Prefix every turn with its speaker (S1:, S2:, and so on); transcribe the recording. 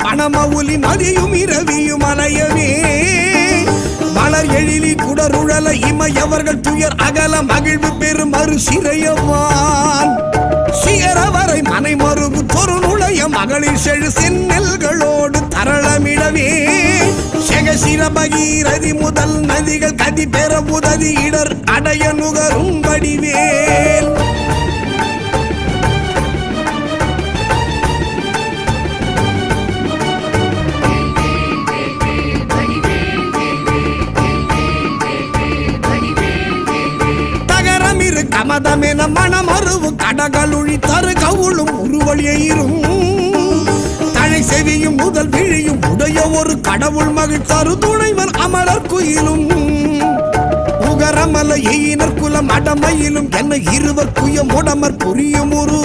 S1: பணமவுலி மதியும் இரவியும் அலையவே மலர் எழிலி குடருழல இமையவர்கள் துயர் அகல மகிழ்வு பெரும் மறு சிறையவான் சிகரவரை மனை மறுபு தொரு நுழைய மகளிர் செழு செந்நெல்களோடு தரளமிடவே செகசிர பகீரதி முதல் நதிகள் கதி பெற உதவி இடர் அடைய நுகரும் வடிவேல் தகரமிரு கமதமென மனமருவு கடகளுழி தரு கவுளும் உருவழியும் தழை செவியும் முதல் விழியும் உடைய ஒரு கடவுள் மகிழ் தரு துணைவன் அமரர் குயிலும் உகரமல எயினர் குலம் அடமையிலும் என்ன இருவர் குய முடமர் புரியும் ஒரு